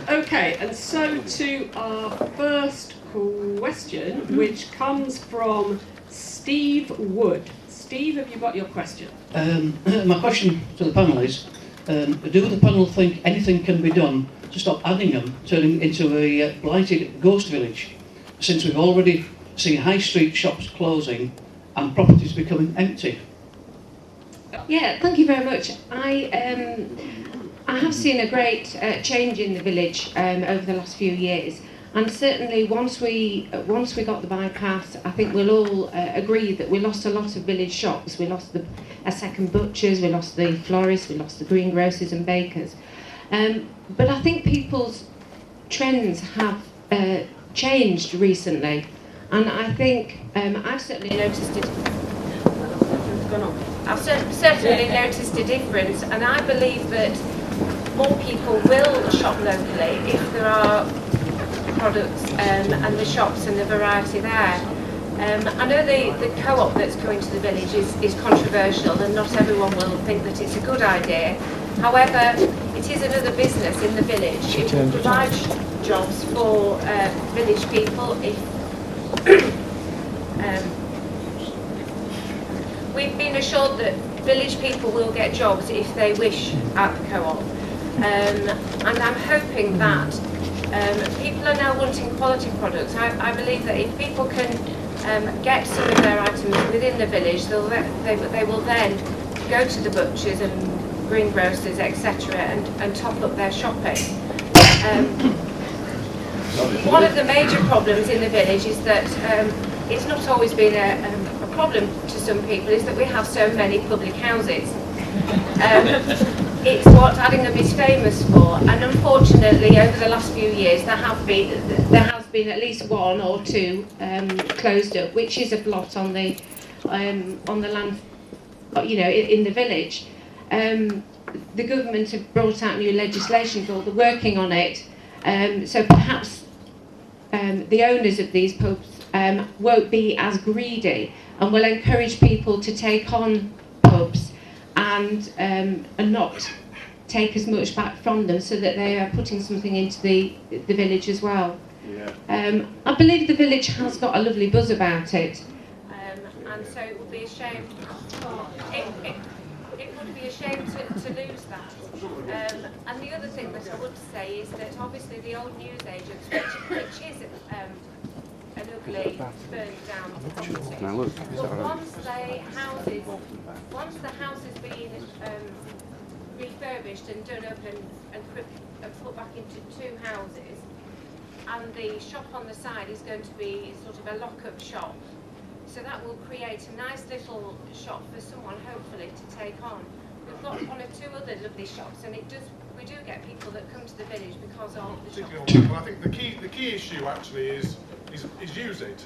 Okay, and so to our first question, which comes from Steve Wood. Steve, have you got your question? My question to the panel is, do the panel think anything can be done to stop Addingham turning into a blighted ghost village, since we've already seen high street shops closing and properties becoming empty? Yeah, thank you very much. I have seen a great change in the village over the last few years, and certainly once we got the bypass, I think we'll all agree that we lost a lot of village shops. We lost a second butchers, we lost the florists, we lost the greengrocers and bakers. But I think people's trends have changed recently, and I think I've certainly noticed it. I've certainly noticed a difference, and I believe that more people will shop locally if there are products and the shops and the variety there. I know the co-op that's coming to the village is controversial, and not everyone will think that it's a good idea. However, it is another business in the village. It will provide jobs for village people. We've been assured that village people will get jobs if they wish at the co-op. And I'm hoping that people are now wanting quality products. I believe that if people can get some of their items within the village, they will then go to the butchers and greengrocers, etc., and top up their shopping. One of the major problems in the village is that it's not always been a problem to some people, is that we have so many public houses. It's what Addingham is famous for, and unfortunately over the last few years there has been at least one or two closed up, which is a blot on the land, in the village. The government have brought out new legislation, or they're working on it, so perhaps the owners of these pubs won't be as greedy and will encourage people to take on pubs and not take as much back from them, so that they are putting something into the village as well. Yeah. I believe the village has got a lovely buzz about it, and so it would be a shame. It would be a shame to lose that. And the other thing that I would say is that obviously the old newsagents, which is an ugly, burned down property. But once the house has been refurbished and done up and put back into two houses, and the shop on the side is going to be sort of a lock-up shop, so that will create a nice little shop for someone hopefully to take on. We've got one or two other lovely shops, and we do get people that come to the village because of the shop. Well, I think the key issue actually is use it,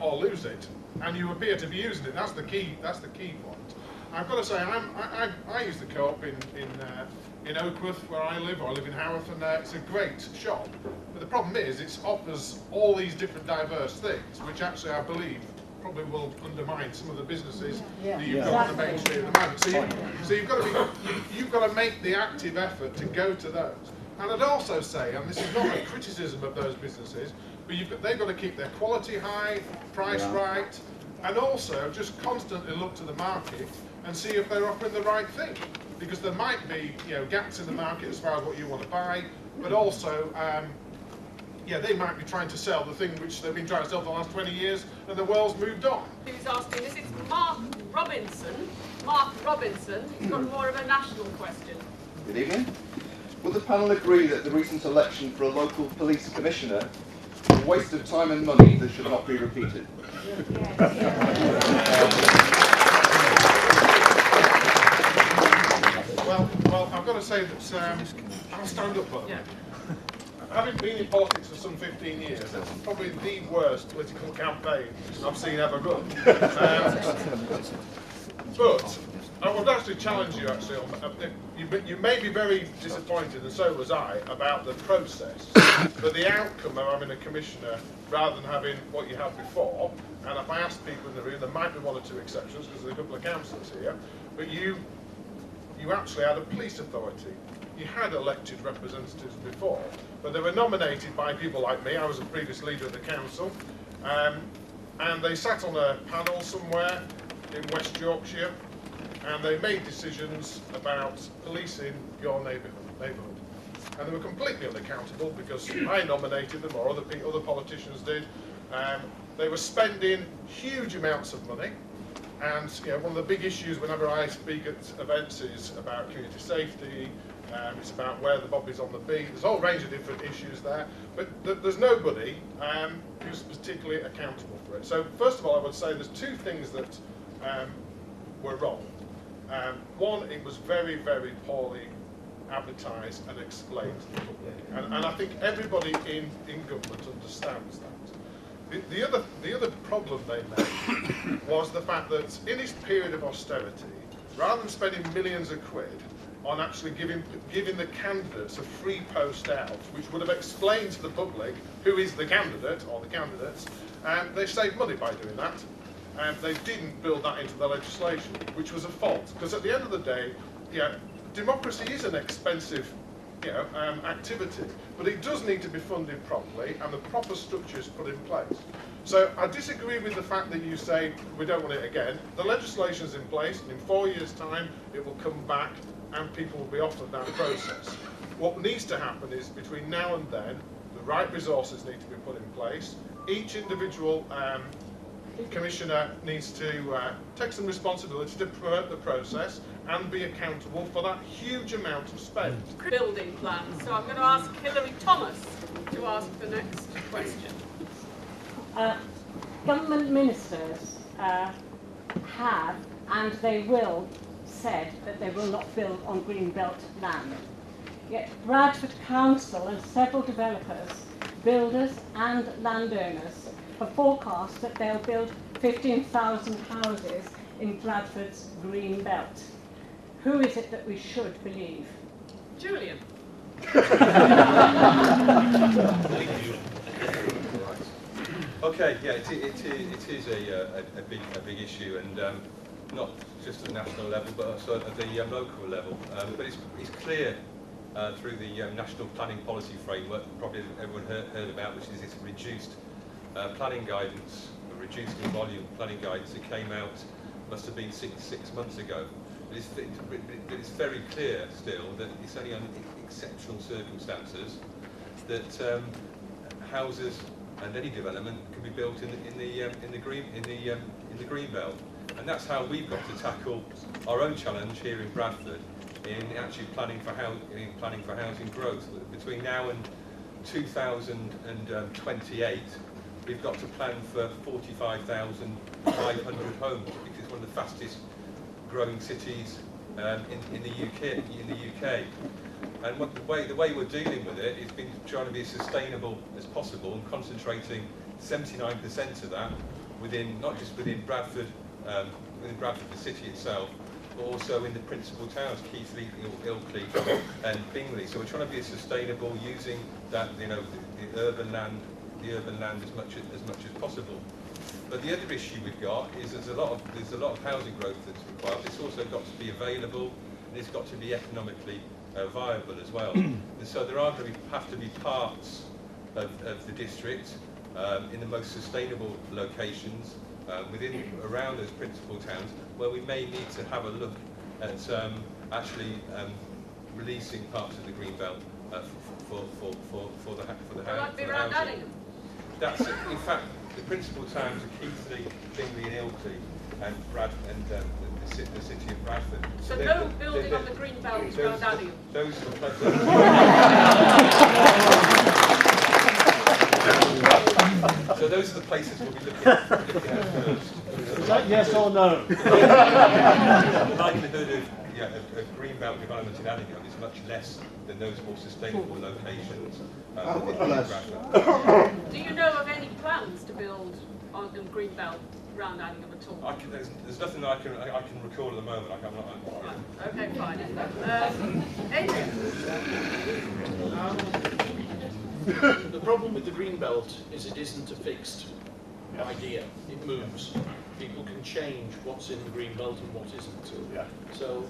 or lose it, and you appear to be using it. That's the key point. I've got to say, I use the co-op in Oakworth, where I live in Haworth, and it's a great shop. But the problem is, it offers all these different diverse things, which actually I believe probably will undermine some of the businesses that you've got on the main street at the moment. So you've got to make the active effort to go to those. And I'd also say, and this is not a criticism of those businesses, but they've got to keep their quality high, price right, and also just constantly look to the market and see if they're offering the right thing. Because there might be gaps in the market as far as what you want to buy, but also they might be trying to sell the thing which they've been trying to sell for the last 20 years, and the world's moved on. Who's asking this? It's Mark Robinson. Mark Robinson, he's got more of a national question. Good evening. Will the panel agree that the recent election for a local police commissioner is a waste of time and money that should not be repeated? Well, I've got to say that I'll stand up for them. Having been in politics for some 15 years, it's probably the worst political campaign I've seen ever run. But I would actually challenge you, you may be very disappointed, and so was I, about the process, but the outcome of having a commissioner rather than having what you had before, and if I asked people in the room, there might be one or two exceptions because there's a couple of councillors here, but you actually had a police authority. you had elected representatives before, but they were nominated by people like me. I was a previous leader of the council, and they sat on a panel somewhere in West Yorkshire, and they made decisions about policing your neighbourhood. And they were completely unaccountable because I nominated them, or other politicians did. They were spending huge amounts of money, and one of the big issues whenever I speak at events is about community safety. It's about where the bobby's on the beat. There's a whole range of different issues there, but there's nobody who's particularly accountable for it. So first of all, I would say there's two things that were wrong. One, it was very, very poorly advertised and explained to the public, and I think everybody in government understands that. The other problem they made was the fact that in this period of austerity, rather than spending millions of quid on actually giving the candidates a free post out, which would have explained to the public who is the candidate or the candidates, they saved money by doing that. And they didn't build that into the legislation, which was a fault. Because at the end of the day, democracy is an expensive activity, but it does need to be funded properly and the proper structures put in place. So I disagree with the fact that you say we don't want it again. The legislation's in place, and in 4 years' time it will come back and people will be offered that process. What needs to happen is between now and then, the right resources need to be put in place. Each individual commissioner needs to take some responsibility to promote the process and be accountable for that huge amount of spend. Building plans. So I'm going to ask Hilary Thomas to ask the next question. Government ministers have, and they will, said that they will not build on Greenbelt land. Yet Bradford Council and several developers, builders and landowners have forecast that they'll build 15,000 houses in Bradford's green belt. Who is it that we should believe? Julian. Okay, yeah, it is a big issue, and not just at the national level, but also at the local level. But it's clear through the National Planning Policy Framework, probably everyone heard about, which is this reduced planning guidance, reduced in volume planning guidance that came out, must have been six months ago. But it's very clear still that it's only under exceptional circumstances that houses and any development can be built in the green belt, and that's how we've got to tackle our own challenge here in Bradford in actually planning for housing growth. Between now and 2028, we've got to plan for 45,500 homes, because it's one of the fastest growing cities in the UK. And the way we're dealing with it is been trying to be as sustainable as possible and concentrating 79% of that within, not just within Bradford the city itself, but also in the principal towns, Keighley, Ilkley and Bingley. So we're trying to be as sustainable, using that, the urban land as much as possible. But the other issue we've got is there's a lot of housing growth that's required. It's also got to be available, and it's got to be economically viable as well. And so there are going to have to be parts of the district in the most sustainable locations around those principal towns, where we may need to have a look at actually releasing parts of the green belt for the housing. That's it. In fact, the principal towns are Keighley, Bingley and Ilkley, and the city of Bradford. So no building on the green belt around Addingham. Those are the places. So those are the places we'll be looking at first. Is that yes or no? The likelihood of green belt development in Addingham is much less than those more sustainable locations. Do you know of any plans to build on the green belt around Addingham at all? There's nothing that I can recall at the moment. Okay, fine. Adrian. The problem with the green belt is it isn't a fixed idea. It moves. People can change what's in the green belt and what isn't. So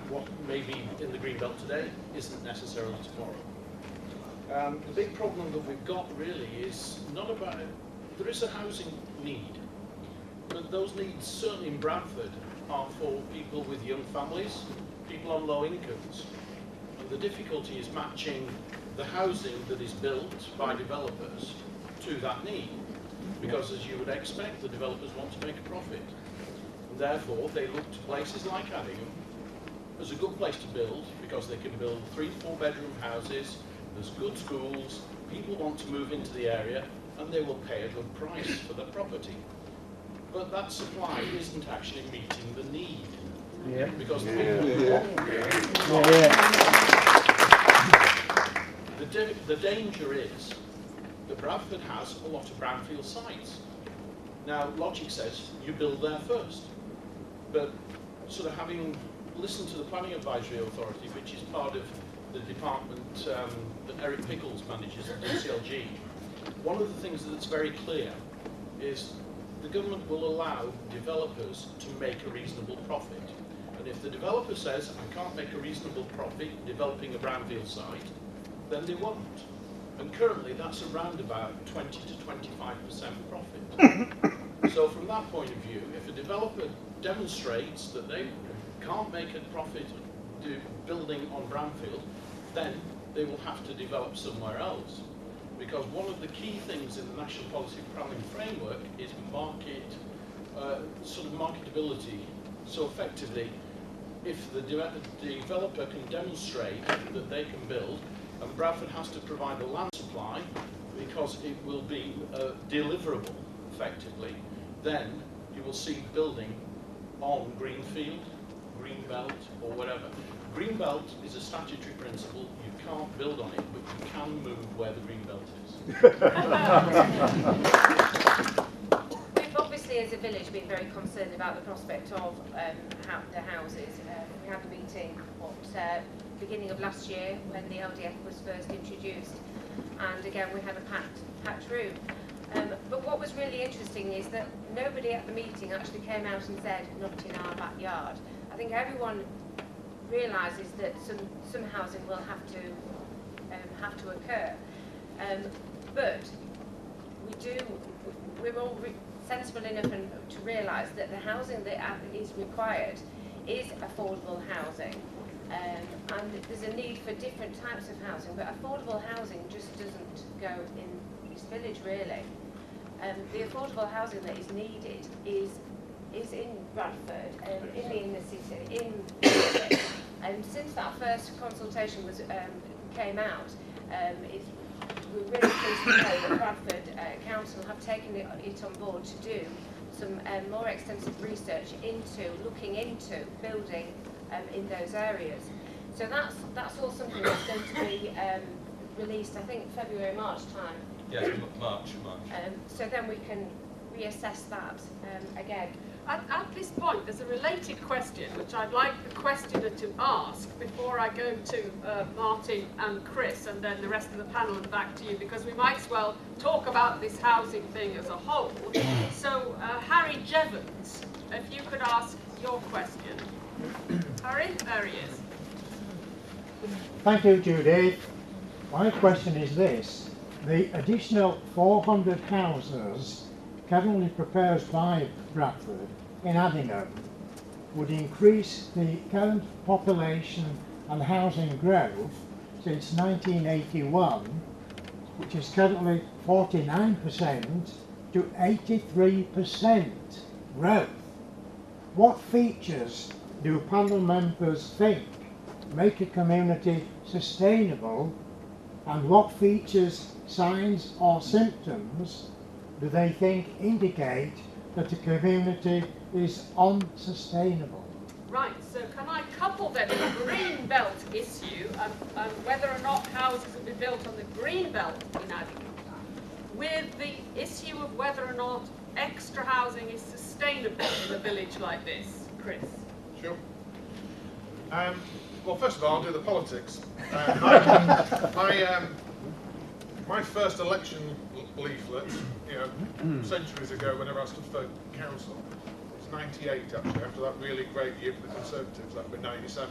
what may be in the green belt today isn't necessarily tomorrow. The big problem that we've got really is not about, there is a housing need, but those needs certainly in Bradford are for people with young families, people on low incomes. And the difficulty is matching the housing that is built by developers to that need. Because as you would expect, the developers want to make a profit. And therefore, they look to places like Addingham as a good place to build, because they can build 3 to 4 bedroom houses, there's good schools, people want to move into the area, and they will pay a good price for the property. But that supply isn't actually meeting the need. Because the people the danger is that Bradford has a lot of brownfield sites. Now, logic says you build there first. But sort of having listened to the Planning Advisory Authority, which is part of the department that Eric Pickles manages at DCLG, one of the things that's very clear is the government will allow developers to make a reasonable profit. And if the developer says, I can't make a reasonable profit developing a brownfield site, then they won't. And currently that's around about 20 to 25% profit. So from that point of view, if a developer demonstrates that they can't make a profit building on brownfield, then they will have to develop somewhere else. Because one of the key things in the National Policy Planning Framework is sort of marketability. So effectively, if the developer can demonstrate that they can build, and Bradford has to provide a land supply because it will be deliverable effectively, then you will see building on greenfield, green belt, or whatever. Green belt is a statutory principle. You can't build on it, but you can move where the green belt is. We've obviously, as a village, been very concerned about the prospect of the houses. We had a meeting at beginning of last year when the LDF was first introduced, and again we had a packed room. But what was really interesting is that nobody at the meeting actually came out and said, not in our backyard. I think everyone realises that some housing will have to occur, but we're all sensible enough to realise that the housing that is required is affordable housing, and there's a need for different types of housing, but affordable housing just doesn't go in this village really. The affordable housing that is needed is in Bradford, in the inner city, and since that first consultation came out, we're really pleased to know that Bradford Council have taken it on board to do some more extensive research looking into building in those areas. So that's all something that's going to be released, I think, February, March time. Yeah, March. So then we can reassess that again. At this point, there's a related question which I'd like the questioner to ask before I go to Martin and Chris and then the rest of the panel and back to you, because we might as well talk about this housing thing as a whole. So, Harry Jevons, if you could ask your question. Harry, there he is. Thank you, Judy. My question is this. The additional 400 houses currently proposed by Bradford in Addingham would increase the current population and housing growth since 1981, which is currently 49%, to 83% growth. What features do panel members think make a community sustainable, and what features, signs or symptoms do they think indicate that the community is unsustainable? Right, so can I couple then the green belt issue and whether or not houses will be built on the green belt in Addingham with the issue of whether or not extra housing is sustainable in a village like this? Chris? Sure. Well, first of all, I'll do the politics. My first election leaflet, you know, centuries ago whenever I stood for council. It's 98 actually, after that really great year for the Conservatives, that would be 97.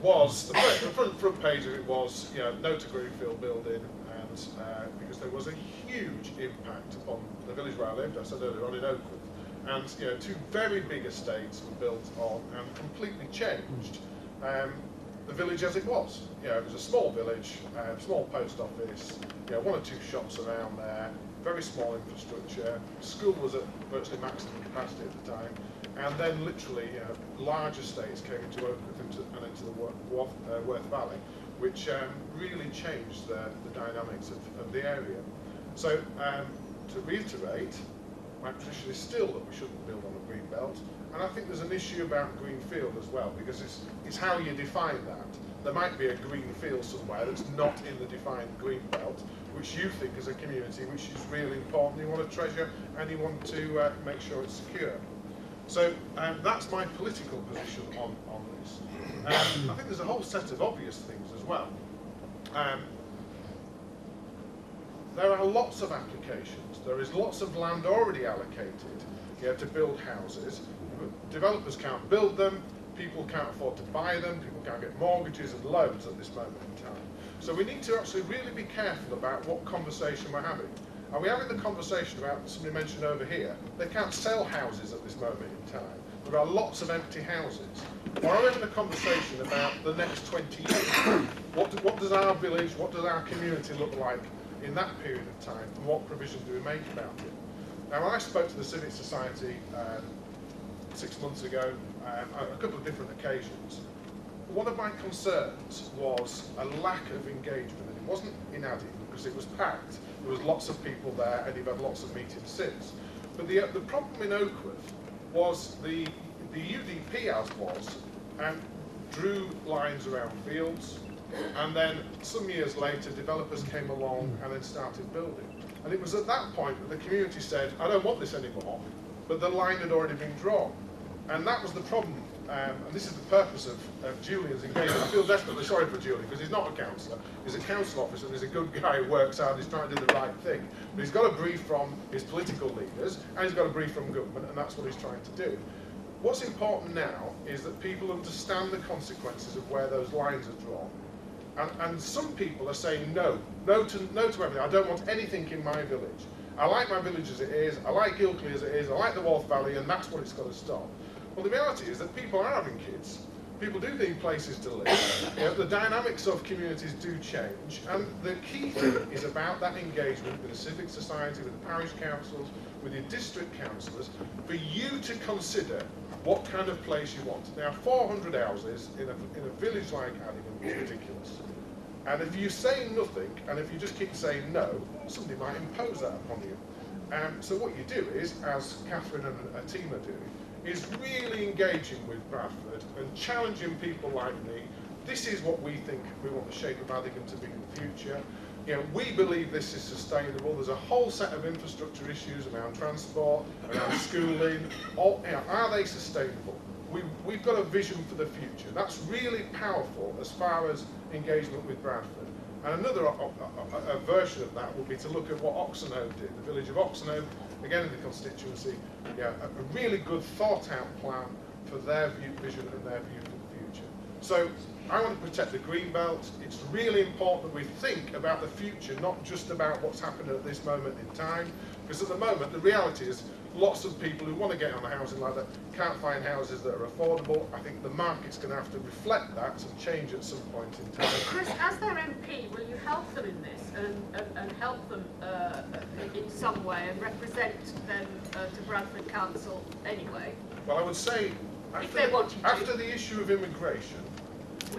Was the front page of it was, you know, no to Greenfield building, and because there was a huge impact upon the village where I lived. I said earlier on in Oakwood, and you know, 2 very big estates were built on and completely changed the village as it was. You know, it was a small village, small post office, you know, 1 or 2 shops around there, very small infrastructure. School was at virtually maximum capacity at the time, and then literally, you know, large estates came into Oakwood and into the Worth Valley, which really changed the dynamics of the area. So, to reiterate, my position is still that we shouldn't build on a green belt, and I think there's an issue about greenfield as well, because it's how you define that. There might be a green field somewhere that's not in the defined green belt, which you think as a community, which is really important, you want to treasure and you want to make sure it's secure. So that's my political position on this. I think there's a whole set of obvious things as well. There are lots of applications. There is lots of land already allocated, you know, to build houses. Developers can't build them, people can't afford to buy them, people can't get mortgages and loans at this moment in time. So we need to actually really be careful about what conversation we're having. Are we having the conversation about, somebody mentioned over here, they can't sell houses at this moment in time. There are lots of empty houses. Or are we having a conversation about the next 20 years? What does our village, what does our community look like in that period of time, and what provision do we make about it? Now, when I spoke to the Civic Society 6 months ago, a couple of different occasions, one of my concerns was a lack of engagement, and it wasn't in Addingham because it was packed. There was lots of people there, and you've had lots of meetings since. But the problem in Oakwood was the UDP as was, and drew lines around fields, and then some years later developers came along and then started building. And it was at that point that the community said, I don't want this anymore, but the line had already been drawn. And that was the problem, and this is the purpose of Julian's engagement. I feel desperately sorry for Julian, because he's not a councillor, he's a council officer, and he's a good guy who works hard, he's trying to do the right thing. But he's got a brief from his political leaders, and he's got a brief from government, and that's what he's trying to do. What's important now is that people understand the consequences of where those lines are drawn. And some people are saying no to everything. I don't want anything in my village. I like my village as it is, I like Ilkley as it is, I like the Worth Valley, and that's what it's got to stop. Well, the reality is that people are having kids. People do need places to live. You know, the dynamics of communities do change, and the key thing is about that engagement with the civic society, with the parish councils, with your district councillors, for you to consider what kind of place you want. Now, 400 houses in a village like Addingham is ridiculous. And if you say nothing, and if you just keep saying no, somebody might impose that upon you. So what you do is, as Catherine and her team are doing, is really engaging with Bradford and challenging people like me. This is what we think we want the shape of Addingham to be in the future. You know, we believe this is sustainable. There's a whole set of infrastructure issues around transport, around schooling. All, you know, are they sustainable? We've got a vision for the future. That's really powerful as far as engagement with Bradford. And another a version of that would be to look at what Oxenhoe did, the village of Oxenhoe, again in the constituency, yeah, a really good thought out plan for their vision and their view for the future. So I want to protect the green belt. It's really important that we think about the future, not just about what's happening at this moment in time, because at the moment the reality is lots of people who want to get on the housing ladder can't find houses that are affordable. I think the market's going to have to reflect that and change at some point in time. Chris, as their MP, will you help them in this and help them in some way and represent them to Bradford Council anyway? Well, I would say after the issue of immigration,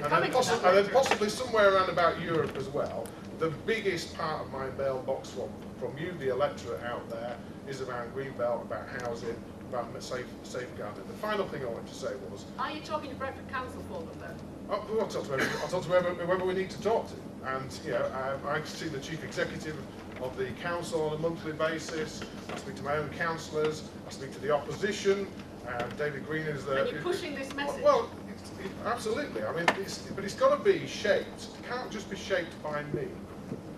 and then possibly somewhere around about Europe as well, the biggest part of my mailbox from you, the electorate out there, is around Greenbelt, about housing, about safeguarding. The final thing I wanted to say was... Are you talking to Bradford Council for them then? I'll talk to whoever we need to talk to. And, you know, I see the chief executive of the council on a monthly basis. I speak to my own councillors. I speak to the opposition. David Green is the... Are you pushing this message? Well, absolutely. I mean, but it's got to be shaped. It can't just be shaped by me.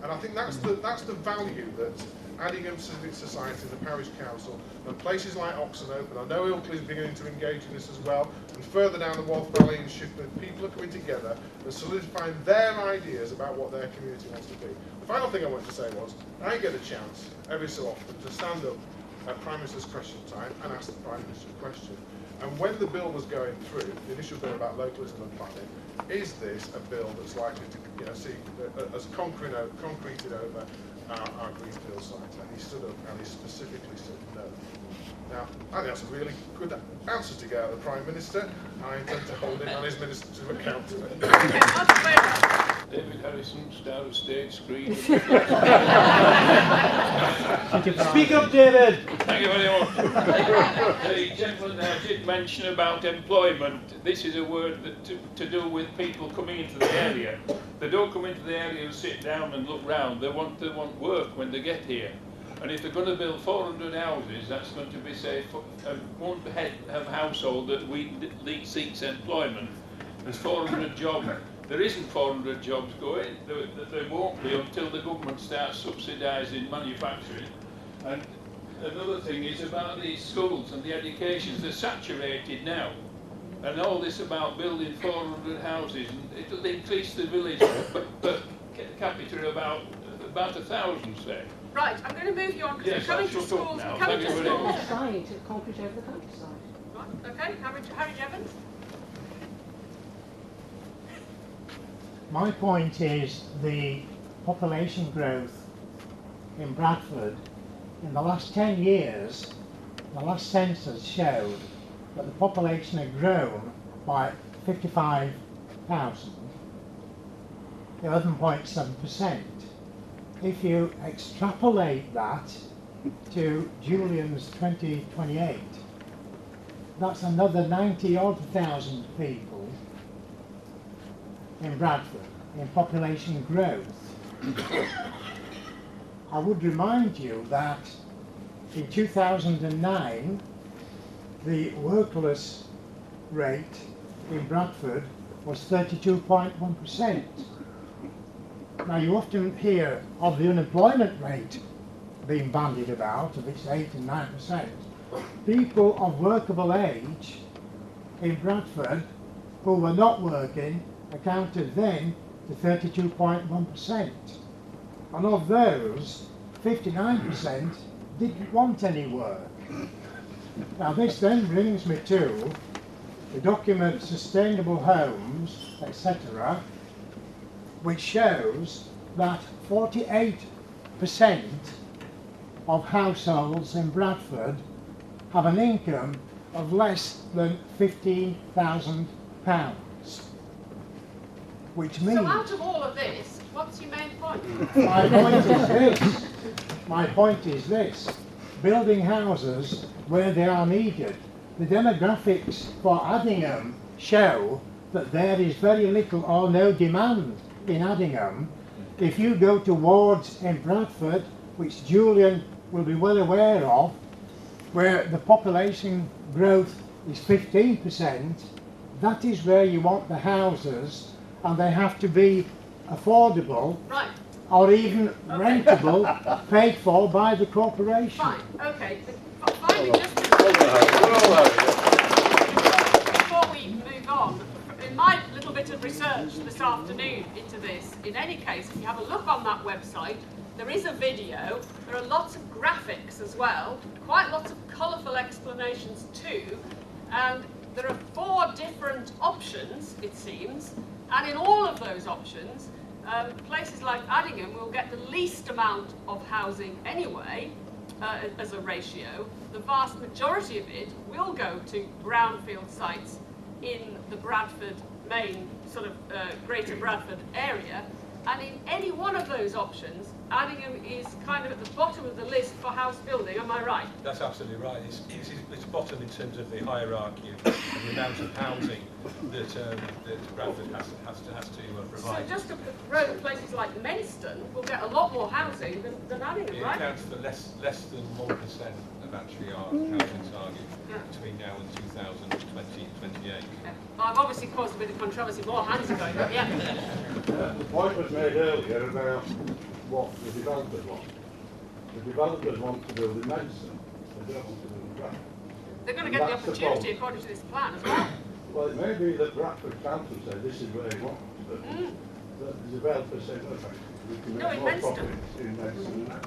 And I think that's the value that Addingham Civic Society, the Parish Council, and places like Oxenhope, and I know Ilkley is beginning to engage in this as well, and further down the Walth Valley in Shipley, people are coming together and solidifying their ideas about what their community wants to be. The final thing I wanted to say was, I get a chance every so often to stand up at Prime Minister's question time and ask the Prime Minister a question. And when the bill was going through, the initial bill about localism and planning, is this a bill that's likely to see as concreted over our greenfield site? And he stood up and he specifically said no. Now, I think that's a really good answer to get out of the Prime Minister. I intend to hold him and his minister to account to it. David Harrison, Star of State Screen. Speak up, David! Thank you very much. The gentleman there did mention about employment. This is a word that to do with people coming into the area. They don't come into the area and sit down and look round. They want work when they get here. And if they're going to build 400 houses, that's going to be, say, one head of household that seeks employment. There's 400 jobs. There isn't 400 jobs going. There won't be until the government starts subsidising manufacturing. And another thing is about these schools and the educations. They're saturated now. And all this about building 400 houses, and it'll increase the village per capita about 1,000, say. Right, I'm going to move you on because Yes, we're coming I to shall schools. talk now. We're coming Thank to you very schools. much. Trying to concrete over the countryside. Right, okay, Harry Jevons. My point is the population growth in Bradford in the last 10 years, the last census showed that the population had grown by 55,000, 11.7%. If you extrapolate that to Julian's 2028, that's another 90,000 people in Bradford in population growth. I would remind you that in 2009 the workless rate in Bradford was 32.1%. Now you often hear of the unemployment rate being bandied about, of it's 8 and 9%. People of workable age in Bradford who were not working accounted then to 32.1%. And of those, 59% didn't want any work. Now this then brings me to the document Sustainable Homes, etc., which shows that 48% of households in Bradford have an income of less than £15,000, which means... So out of all of this, what's your main point? My point is this. Building houses where they are needed. The demographics for Addingham show that there is very little or no demand in Addingham. If you go to wards in Bradford, which Julian will be well aware of, where the population growth is 15%, that is where you want the houses, and they have to be affordable, Right. or even rentable, paid for by the corporation. Fine, okay. Finally, just before we move on, in my little bit of research this afternoon into this, in any case, if you have a look on that website, there is a video, there are lots of graphics as well, quite lots of colourful explanations too, and there are 4 different options, it seems, and in all of those options, places like Addingham will get the least amount of housing anyway, as a ratio. The vast majority of it will go to brownfield sites in the Bradford, main sort of Greater Bradford area, and in any one of those options, Addingham is kind of at the bottom of the list for house building. Am I right? That's absolutely right. It's bottom in terms of the hierarchy and the amount of housing that Bradford has to provide. So just to throw places like Menston will get a lot more housing than Addingham, It right? accounts for less than 1% of actually our housing target between now and 2028. Yeah. I've obviously caused a bit of controversy. More hands are going up. Yeah. The point was made earlier about what the developers want. The developers want to build in Maidstone, they don't want to build in Bradford. They're going to get the opportunity according to this plan as well. Well, it may be that Bradford Council say this is where they want, but the developers say, no, thank you, we can make more profits in Maidstone.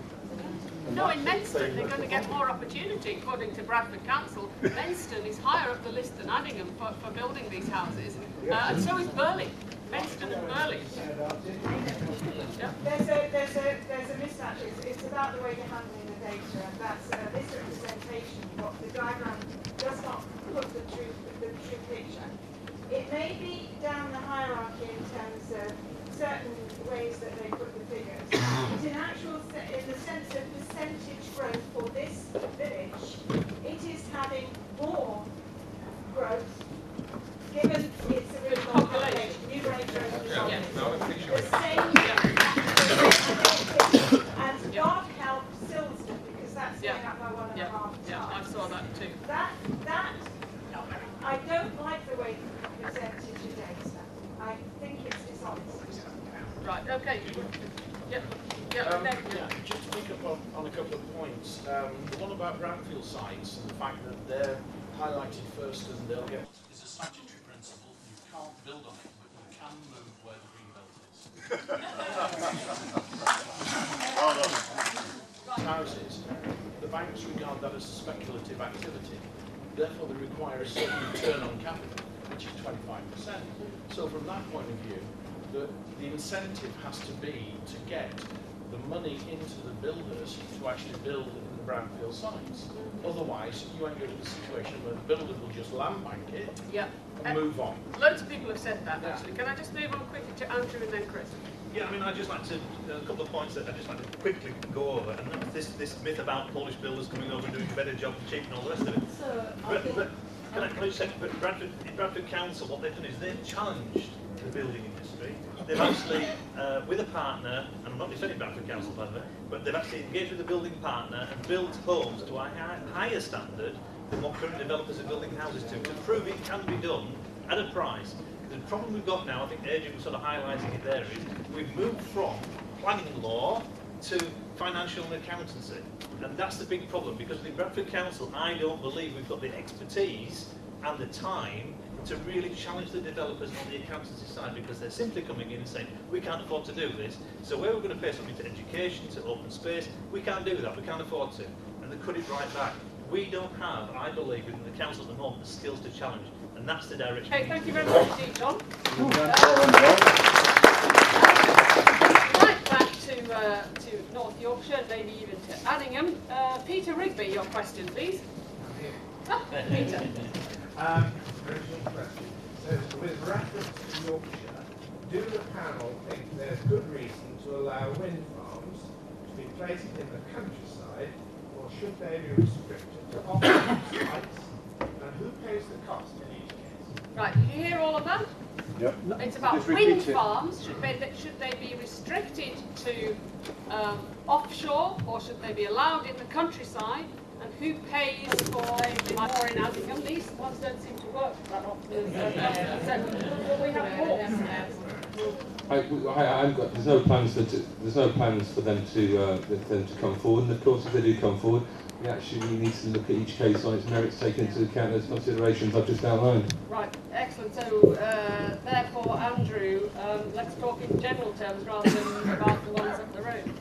No, in Maidstone they're going to get more opportunity according to Bradford Council. Maidstone is higher up the list than Addingham for building these houses, and so is Burley. Maidstone and Burley. Yeah. There's a mismatch. It's about the way you're handling the data, and that's misrepresentation. What the diagram does not put the true picture. It may be down the hierarchy in terms of certain ways that they put the figures, but in the sense of percentage growth for this village, it is having more growth given its original population, new range the same, and God help Silsden, because that's going up by 1.5 times. Yeah, I saw that too. That I don't like the way you presented your data. I think it's dishonest. Right, okay. Just to pick up on a couple of points. The one about brownfield sites and the fact that they're highlighted first and they'll get... It's a statutory principle. You can't build on it, but you can move where the green belt is. Houses, the banks regard that as a speculative activity. Therefore, they require a certain return on capital, which is 25%. So from that point of view, the incentive has to be to get the money into the builders to actually build in the brownfield sites. Otherwise, you end up with a situation where the builders will just land bank it and move on. Loads of people have said that, actually. Can I just move on quickly to Andrew and then Chris? Yeah, I mean, I'd just like to, a couple of points that I'd just like to quickly go over, and this myth about Polish builders coming over and doing a better job and cheap and all the rest of it. But can I just say, Bradford Council, what they've done is they've challenged the building industry. They've actually, with a partner, and I'm not defending Bradford Council by the way, but they've actually engaged with a building partner and built homes to a higher standard than what current developers are building houses to prove it can be done at a price. The problem we've got now, I think Adrian was sort of highlighting it there, is we've moved from planning law to financial and accountancy. And that's the big problem, because with Bradford Council, I don't believe we've got the expertise and the time to really challenge the developers on the accountancy side, because they're simply coming in and saying, we can't afford to do this. So where we're going to pay something to education, to open space, we can't do that, we can't afford to. And they cut it right back. We don't have, I believe, within the council at the moment, the skills to challenge. And that's the direction. Okay, thank you very much indeed, John. Right back to North Yorkshire, maybe even to Addingham. Peter Rigby, your question, please. Peter. Original question. So, with reference to Yorkshire, do the panel think there's good reason to allow wind farms to be placed in the countryside, or should they be restricted to off-grid sites? And who pays the cost in each case? Right, did you hear all of that? Yep. It's about wind farms. Should they be restricted to offshore, or should they be allowed in the countryside? And who pays for more in Addingham? These ones don't seem to work that often. We have more. There's no plans for them to come forward. And of course, if they do come forward, we actually need to look at each case on its merits, taking into account those considerations I've just outlined. Right, excellent. So therefore, Andrew, let's talk in general terms rather than about the ones up the road.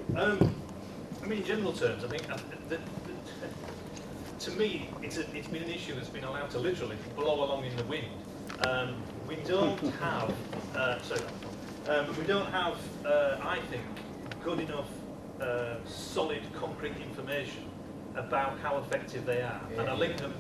I mean, in general terms, I think to me, it's been an issue that's been allowed to literally blow along in the wind. We don't have, I think, good enough, solid, concrete information about how effective they are, and I link them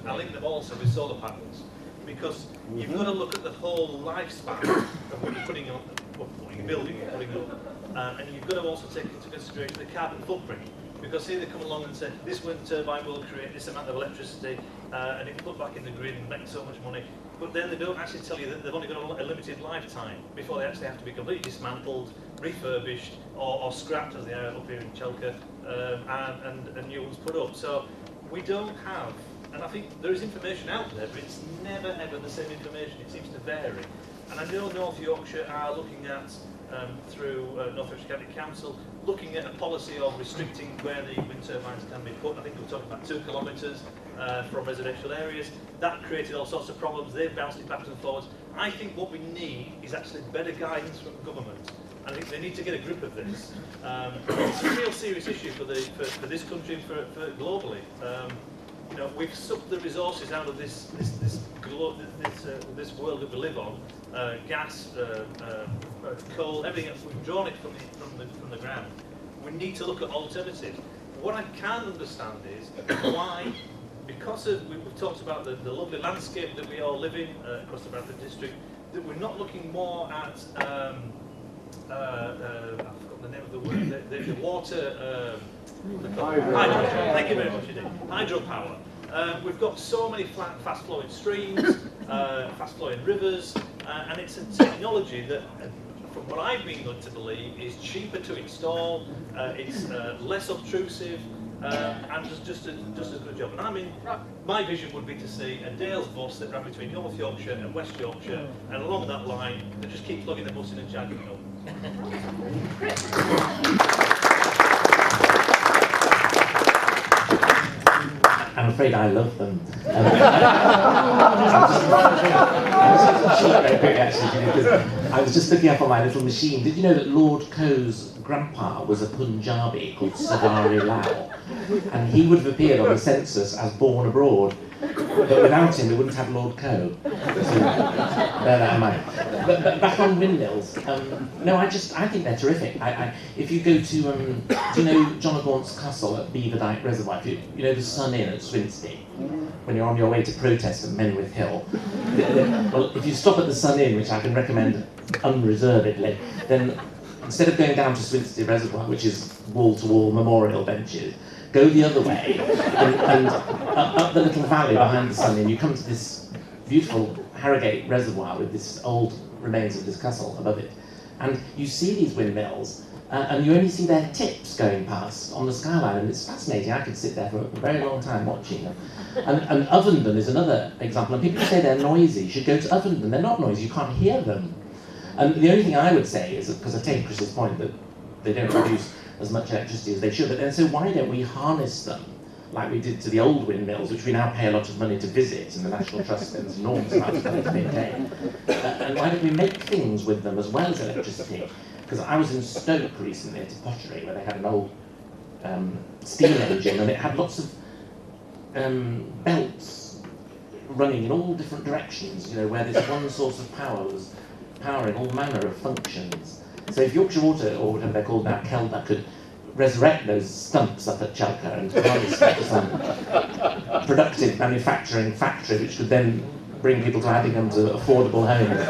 also with solar panels, because you've got to look at the whole lifespan of what you're putting on, what you're building, and you've got to also take into consideration the carbon footprint. Because here they come along and say, this wind turbine will create this amount of electricity, and it will put back in the grid and make so much money. But then they don't actually tell you that they've only got a limited lifetime before they actually have to be completely dismantled, refurbished, or scrapped, as they are up here in Chelka, and new ones put up. So we don't have, and I think there is information out there, but it's never ever the same information. It seems to vary. And I know North Yorkshire are looking at, through North Yorkshire County Council, looking at a policy of restricting where the wind turbines can be put. I think we were talking about 2 kilometres from residential areas. That created all sorts of problems. They've bounced it backwards and forwards. I think what we need is actually better guidance from government. I think they need to get a grip of this. It's a real serious issue for this country and for globally. You know, we've sucked the resources out of this world that we live on. Gas, coal, everything. We've drawn it from the ground. We need to look at alternatives. What I can't understand is why, because we've talked about the lovely landscape that we all live in across the Bradford district, that we're not looking more at I've forgotten the name of the word. The water. Hydro. Thank you very much indeed. Hydropower. We've got so many fast-flowing streams, fast-flowing rivers, and it's a technology that, from what I've been led to believe, is cheaper to install. It's less obtrusive, and just a good job. And I mean, my vision would be to see a Dales bus that ran between North Yorkshire and West Yorkshire, and along that line, they just keep plugging the bus in and charging it up. I'm afraid I love them. I was just looking up on my little machine. Did you know that Lord Coe's grandpa was a Punjabi called Savari Lal? And he would have appeared on the census as born abroad. But without him, we wouldn't have Lord Coe. So, bear that in mind. But back on windmills, no, I think they're terrific. If you go to, do you know John o' Gaunt's Castle at Beaverdyke Reservoir? You know the Sun Inn at Swinsty? When you're on your way to protest at Menwith Hill. Well, if you stop at the Sun Inn, which I can recommend unreservedly, then instead of going down to Swinsty Reservoir, which is wall-to-wall memorial benches, go the other way and up the little valley behind the Sun Inn, you come to this beautiful Harrogate Reservoir with this old remains of this castle above it. And you see these windmills, and you only see their tips going past on the skyline, and it's fascinating. I could sit there for a very long time watching them. And Ovenden is another example, and people say they're noisy. You should go to Ovenden. They're not noisy, you can't hear them. And the only thing I would say is, because I take Chris's point that they don't produce as much electricity as they should, and so why don't we harness them like we did to the old windmills, which we now pay a lot of money to visit, and the National Trust spends enormous amounts of money to maintain. And why don't we make things with them as well as electricity? Because I was in Stoke recently at a pottery where they had an old steam engine, and it had lots of belts running in all different directions, you know, where this one source of power was powering all manner of functions. So if Yorkshire Water, or whatever they're called now, Kelda, could resurrect those stumps up at Chalker and harness them to some productive manufacturing factory, which could then bring people to Addingham to affordable homes.